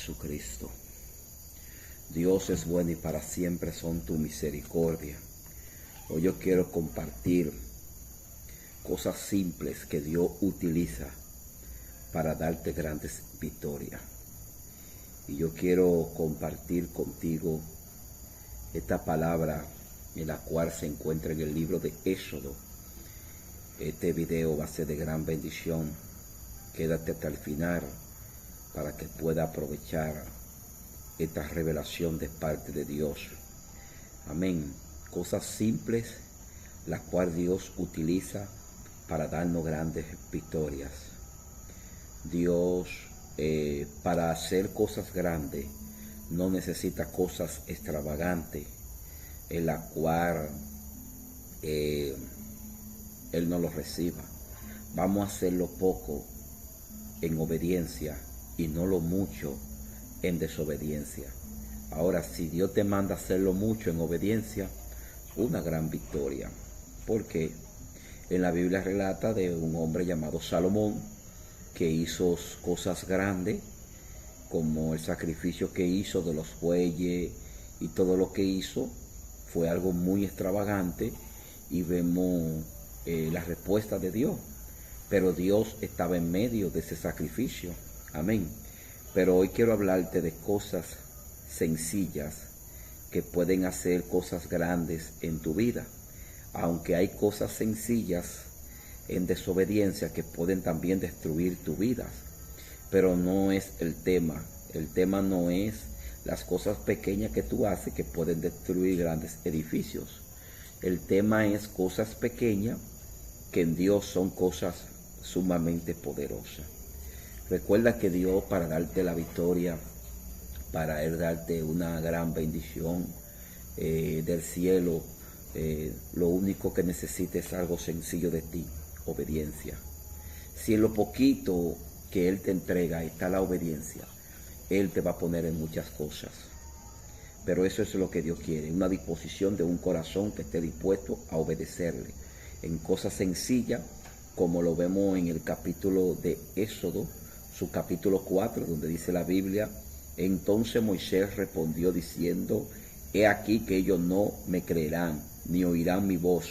Jesucristo. Dios es bueno y para siempre son tu misericordia. Hoy yo quiero compartir cosas simples que Dios utiliza para darte grandes victorias. Y yo quiero compartir contigo esta palabra en la cual se encuentra en el libro de Éxodo. Este video va a ser de gran bendición. Quédate hasta el final para que pueda aprovechar esta revelación de parte de Dios. Amén. Cosas simples, las cuales Dios utiliza para darnos grandes victorias. Dios, para hacer cosas grandes, no necesita cosas extravagantes, en la cual Él no lo reciba. Vamos a hacerlo poco en obediencia y no lo mucho en desobediencia. Ahora, si Dios te manda a hacerlo mucho en obediencia, una gran victoria. Porque en la Biblia relata de un hombre llamado Salomón que hizo cosas grandes, como el sacrificio que hizo de los bueyes y todo lo que hizo fue algo muy extravagante, y vemos la respuesta de Dios. Pero Dios estaba en medio de ese sacrificio. Amén. Pero hoy quiero hablarte de cosas sencillas que pueden hacer cosas grandes en tu vida. Aunque hay cosas sencillas en desobediencia que pueden también destruir tu vida. Pero no es el tema. El tema no es las cosas pequeñas que tú haces que pueden destruir grandes edificios. El tema es cosas pequeñas que en Dios son cosas sumamente poderosas. Recuerda que Dios, para darte la victoria, para Él darte una gran bendición del cielo, lo único que necesita es algo sencillo de ti: obediencia. Si en lo poquito que Él te entrega está la obediencia, Él te va a poner en muchas cosas. Pero eso es lo que Dios quiere, una disposición de un corazón que esté dispuesto a obedecerle en cosas sencillas, como lo vemos en el capítulo de Éxodo, su capítulo 4, donde dice la Biblia: entonces Moisés respondió diciendo, he aquí que ellos no me creerán, ni oirán mi voz,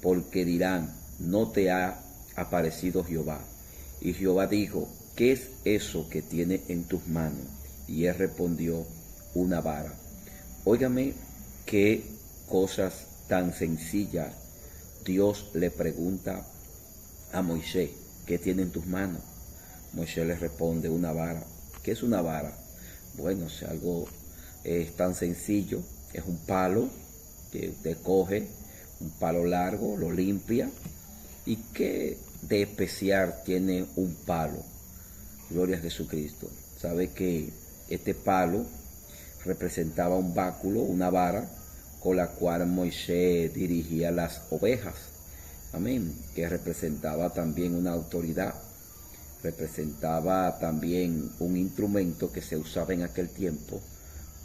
porque dirán, no te ha aparecido Jehová. Y Jehová dijo, ¿qué es eso que tiene en tus manos? Y él respondió, una vara. Óigame qué cosas tan sencillas Dios le pregunta a Moisés, ¿qué tiene en tus manos? Moisés le responde, una vara. ¿Qué es una vara? Bueno, es algo tan sencillo. Es un palo que usted coge, un palo largo, lo limpia. ¿Y qué de especial tiene un palo? Gloria a Jesucristo. Sabe que este palo representaba un báculo, una vara, con la cual Moisés dirigía las ovejas. Amén. Que representaba también una autoridad. Representaba también un instrumento que se usaba en aquel tiempo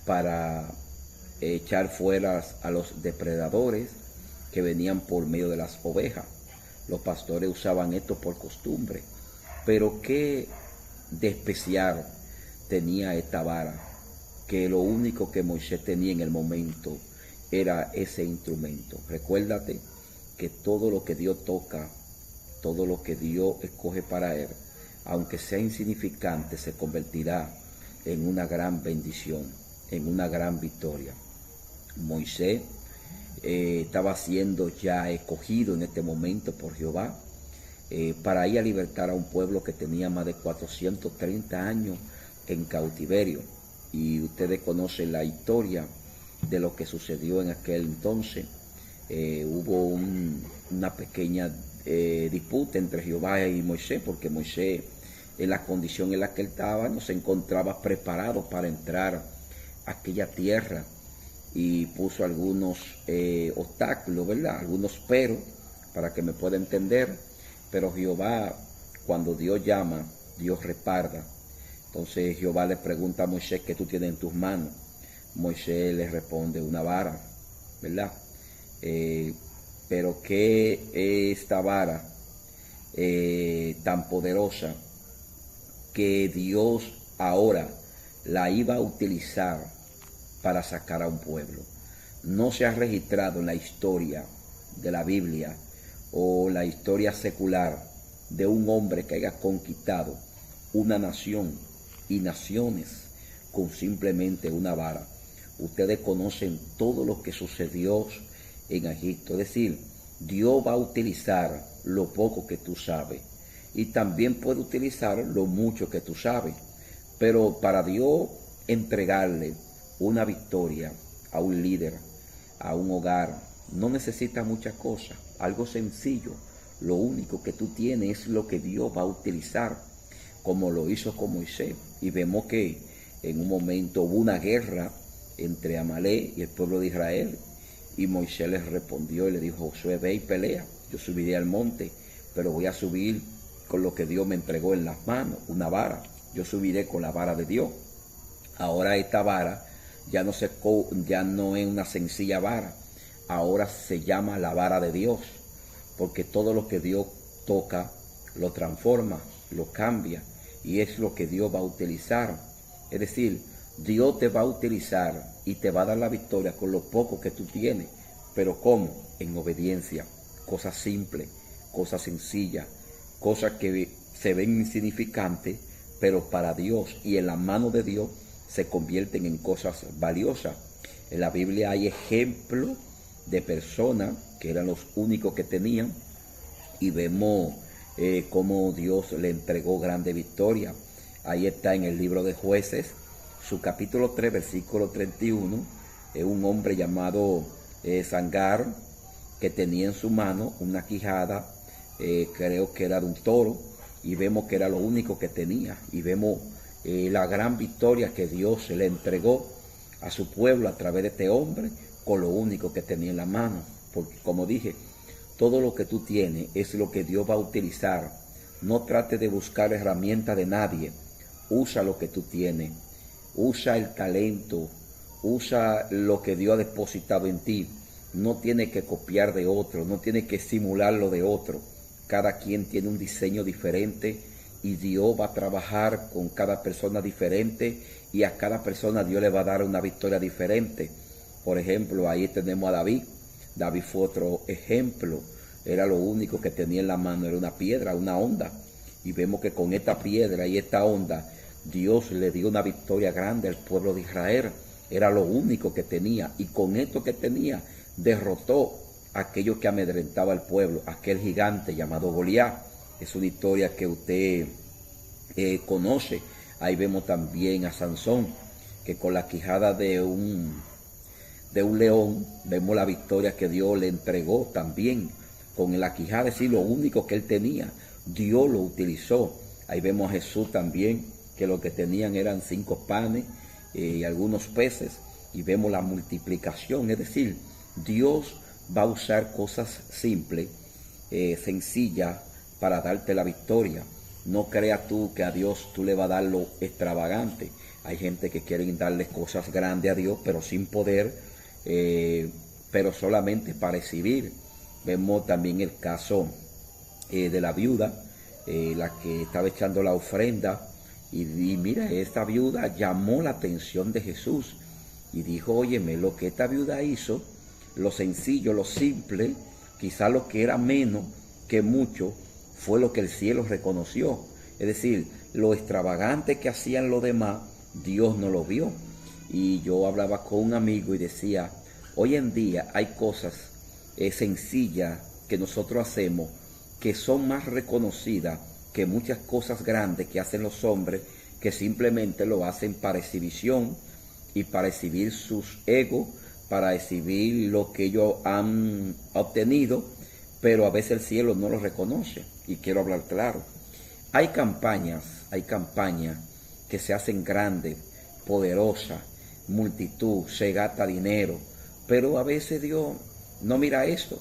para echar fuera a los depredadores que venían por medio de las ovejas. Los pastores usaban esto por costumbre. Pero qué de especial tenía esta vara, que lo único que Moisés tenía en el momento era ese instrumento. Recuérdate que todo lo que Dios toca, todo lo que Dios escoge para Él, aunque sea insignificante, se convertirá en una gran bendición, en una gran victoria. Moisés estaba siendo ya escogido en este momento por Jehová para ir a libertar a un pueblo que tenía más de 430 años en cautiverio. Y ustedes conocen la historia de lo que sucedió en aquel entonces. Hubo una pequeña disputa entre Jehová y Moisés, porque Moisés, en la condición en la que él estaba, no se encontraba preparado para entrar a aquella tierra, y puso algunos obstáculos, ¿verdad? Algunos peros, para que me pueda entender. Pero Jehová, cuando Dios llama, Dios respalda. Entonces Jehová le pregunta a Moisés, ¿qué tú tienes en tus manos? Moisés le responde, una vara, ¿verdad? Pero ¿qué es esta vara tan poderosa que Dios ahora la iba a utilizar para sacar a un pueblo. No se ha registrado en la historia de la Biblia o la historia secular de un hombre que haya conquistado una nación y naciones con simplemente una vara. Ustedes conocen todo lo que sucedió en Egipto. Es decir, Dios va a utilizar lo poco que tú sabes y también puede utilizar lo mucho que tú sabes. Pero para Dios entregarle una victoria a un líder, a un hogar, no necesita muchas cosas, algo sencillo. Lo único que tú tienes es lo que Dios va a utilizar, como lo hizo con Moisés. Y vemos que en un momento hubo una guerra entre Amalek y el pueblo de Israel. Y Moisés les respondió y le dijo: Josué, ve y pelea. Yo subiré al monte, pero voy a subir con lo que Dios me entregó en las manos, una vara. Yo subiré con la vara de Dios. Ahora esta vara ya no es una sencilla vara. Ahora se llama la vara de Dios, porque todo lo que Dios toca lo transforma, lo cambia, y es lo que Dios va a utilizar. Es decir, Dios te va a utilizar y te va a dar la victoria con lo poco que tú tienes. ¿Pero cómo? En obediencia. Cosas simples, cosas sencillas, cosas que se ven insignificantes, pero para Dios y en la mano de Dios se convierten en cosas valiosas. En la Biblia hay ejemplos de personas que eran los únicos que tenían, y vemos cómo Dios le entregó grande victoria. Ahí está en el libro de Jueces, su capítulo 3, versículo 31, un hombre llamado Sangar, que tenía en su mano una quijada, creo que era de un toro, y vemos que era lo único que tenía, y vemos la gran victoria que Dios le entregó a su pueblo a través de este hombre, con lo único que tenía en la mano. Porque, como dije, todo lo que tú tienes es lo que Dios va a utilizar. No trate de buscar herramientas de nadie. Usa lo que tú tienes. Usa el talento. Usa lo que Dios ha depositado en ti. No tienes que copiar de otro. No tienes que simular lo de otro. Cada quien tiene un diseño diferente y Dios va a trabajar con cada persona diferente, y a cada persona Dios le va a dar una victoria diferente. Por ejemplo, ahí tenemos a David. David fue otro ejemplo. Era lo único que tenía en la mano, era una piedra, una honda. Y vemos que con esta piedra y esta honda, Dios le dio una victoria grande al pueblo de Israel. Era lo único que tenía. Y con esto que tenía, derrotó a aquello que amedrentaba al pueblo, aquel gigante llamado Goliat. Es una historia que usted conoce. Ahí vemos también a Sansón, que con la quijada de un león, vemos la victoria que Dios le entregó también. Con la quijada, es decir, lo único que él tenía, Dios lo utilizó. Ahí vemos a Jesús también, que lo que tenían eran 5 panes y algunos peces, y vemos la multiplicación. Es decir, Dios va a usar cosas simples, sencillas, para darte la victoria. No creas tú que a Dios tú le vas a dar lo extravagante. Hay gente que quiere darle cosas grandes a Dios, pero sin poder, pero solamente para recibir. Vemos también el caso de la viuda, la que estaba echando la ofrenda, y mira, esta viuda llamó la atención de Jesús y dijo: óyeme, lo que esta viuda hizo, lo sencillo, lo simple, quizá lo que era menos que mucho, fue lo que el cielo reconoció. Es decir, lo extravagante que hacían los demás, Dios no lo vio. Y yo hablaba con un amigo y decía: hoy en día hay cosas sencillas que nosotros hacemos que son más reconocidas que muchas cosas grandes que hacen los hombres, que simplemente lo hacen para exhibición y para exhibir sus egos, para exhibir lo que ellos han obtenido, pero a veces el cielo no lo reconoce. Y quiero hablar claro. Hay campañas que se hacen grandes, poderosas, multitud, se gasta dinero, pero a veces Dios no mira esto.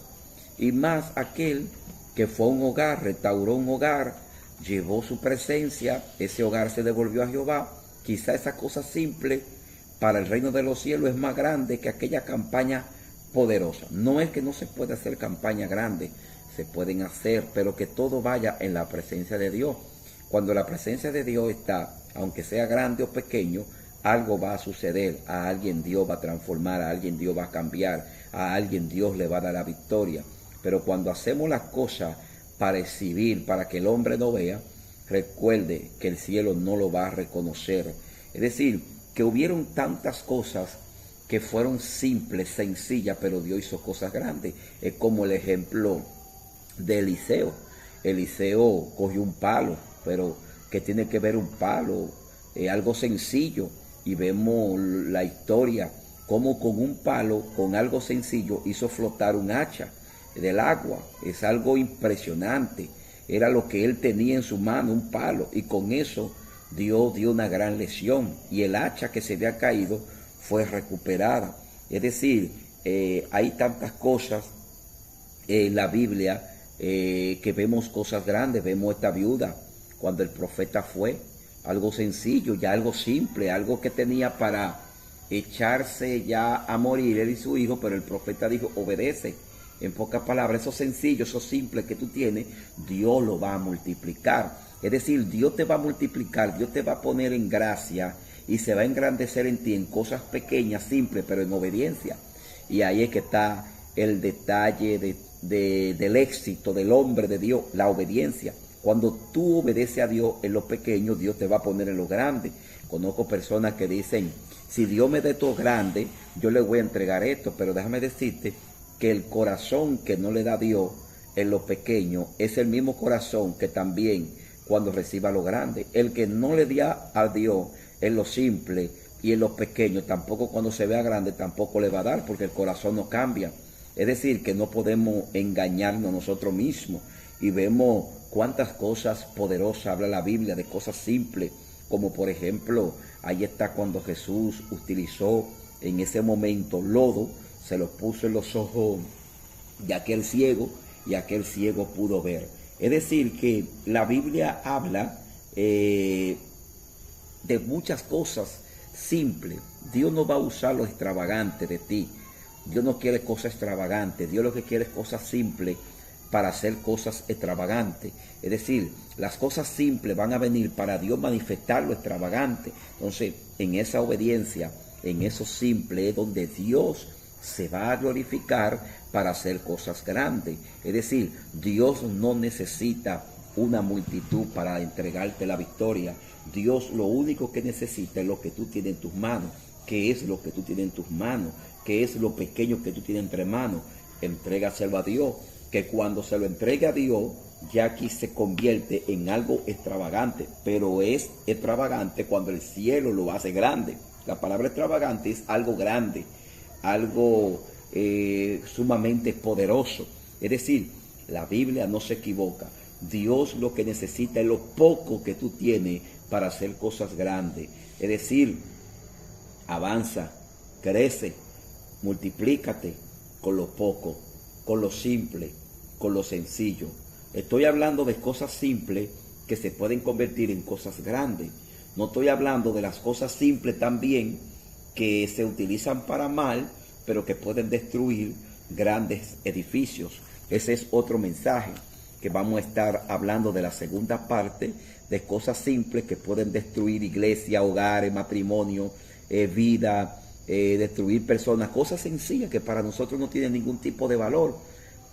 Y más aquel que fue a un hogar, restauró un hogar, llevó su presencia, ese hogar se devolvió a Jehová. Quizá esa cosa simple para el reino de los cielos es más grande que aquella campaña poderosa. No es que no se pueda hacer campaña grande, se pueden hacer, pero que todo vaya en la presencia de Dios. Cuando la presencia de Dios está, aunque sea grande o pequeño, algo va a suceder, a alguien Dios va a transformar, a alguien Dios va a cambiar, a alguien Dios le va a dar la victoria. Pero cuando hacemos las cosas para exhibir, para que el hombre no vea, recuerde que el cielo no lo va a reconocer. Es decir, que hubieron tantas cosas que fueron simples, sencillas, pero Dios hizo cosas grandes. Es como el ejemplo de Eliseo. Eliseo cogió un palo, pero ¿qué tiene que ver un palo? Algo sencillo. Y vemos la historia, cómo con un palo, con algo sencillo, hizo flotar un hacha del agua. Es algo impresionante. Era lo que él tenía en su mano, un palo, y con eso Dios dio una gran lección. Y el hacha que se había caído fue recuperada. Es decir, hay tantas cosas en la Biblia que vemos cosas grandes. Vemos esta viuda cuando el profeta fue, algo sencillo, ya algo simple, algo que tenía para echarse ya a morir él y su hijo, pero el profeta dijo, obedece. En pocas palabras, eso sencillo, eso simple que tú tienes, Dios lo va a multiplicar. Es decir, Dios te va a multiplicar, Dios te va a poner en gracia y se va a engrandecer en ti en cosas pequeñas, simples, pero en obediencia. Y ahí es que está el detalle del éxito del hombre de Dios, la obediencia. Cuando tú obedeces a Dios en lo pequeño, Dios te va a poner en lo grande. Conozco personas que dicen, si Dios me da esto grande, yo le voy a entregar esto. Pero déjame decirte que el corazón que no le da a Dios en lo pequeño es el mismo corazón que también cuando reciba lo grande. El que no le da a Dios en lo simple y en lo pequeño, tampoco cuando se vea grande, tampoco le va a dar, porque el corazón no cambia. Es decir, que no podemos engañarnos nosotros mismos. Y vemos cuántas cosas poderosas habla la Biblia, de cosas simples, como por ejemplo, ahí está cuando Jesús utilizó en ese momento lodo, se lo puso en los ojos de aquel ciego, y aquel ciego pudo ver. Es decir, que la Biblia habla de muchas cosas simples. Dios no va a usar lo extravagante de ti. Dios no quiere cosas extravagantes. Dios lo que quiere es cosas simples para hacer cosas extravagantes. Es decir, las cosas simples van a venir para Dios manifestar lo extravagante. Entonces, en esa obediencia, en eso simple, es donde Dios se va a glorificar para hacer cosas grandes. Es decir, Dios no necesita una multitud para entregarte la victoria. Dios lo único que necesita es lo que tú tienes en tus manos. ¿Qué es lo que tú tienes en tus manos? ¿Qué es lo pequeño que tú tienes entre manos? Entrégaselo a Dios, que cuando se lo entregue a Dios, ya aquí se convierte en algo extravagante, pero es extravagante cuando el cielo lo hace grande. La palabra extravagante es algo grande, algo sumamente poderoso. Es decir, la Biblia no se equivoca. Dios lo que necesita es lo poco que tú tienes para hacer cosas grandes. Es decir, avanza, crece, multiplícate con lo poco, con lo simple, con lo sencillo. Estoy hablando de cosas simples que se pueden convertir en cosas grandes. No estoy hablando de las cosas simples también que se utilizan para mal, pero que pueden destruir grandes edificios. Ese es otro mensaje que vamos a estar hablando de la segunda parte, de cosas simples que pueden destruir iglesia, hogares, matrimonio, vida, destruir personas, cosas sencillas que para nosotros no tienen ningún tipo de valor,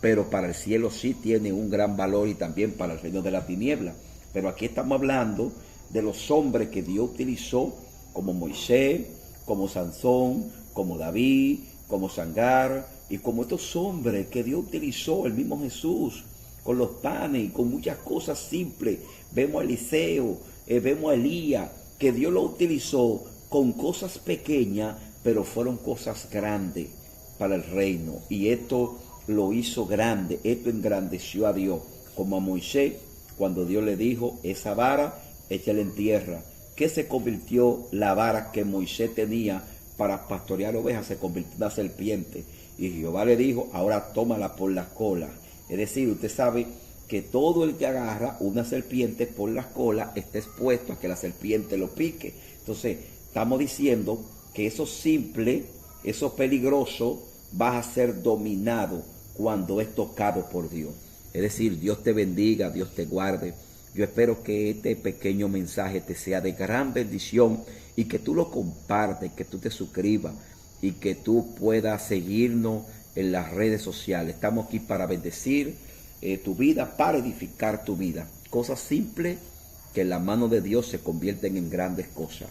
pero para el cielo sí tiene un gran valor, y también para el reino de la tiniebla. Pero aquí estamos hablando de los hombres que Dios utilizó, como Moisés, como Sansón, como David, como Sangar, y como estos hombres que Dios utilizó, el mismo Jesús, con los panes y con muchas cosas simples. Vemos a Eliseo, vemos a Elías, que Dios lo utilizó con cosas pequeñas, pero fueron cosas grandes para el reino. Y esto lo hizo grande, esto engrandeció a Dios. Como a Moisés, cuando Dios le dijo, esa vara, échale en tierra. ¿Qué se convirtió la vara que Moisés tenía para pastorear ovejas? Se convirtió en una serpiente. Y Jehová le dijo, ahora tómala por la cola. Es decir, usted sabe que todo el que agarra una serpiente por la cola está expuesto a que la serpiente lo pique. Entonces, estamos diciendo que eso simple, eso peligroso, va a ser dominado cuando es tocado por Dios. Es decir, Dios te bendiga, Dios te guarde. Yo espero que este pequeño mensaje te sea de gran bendición y que tú lo compartes, que tú te suscribas y que tú puedas seguirnos en las redes sociales. Estamos aquí para bendecir tu vida, para edificar tu vida. Cosas simples que en la mano de Dios se convierten en grandes cosas.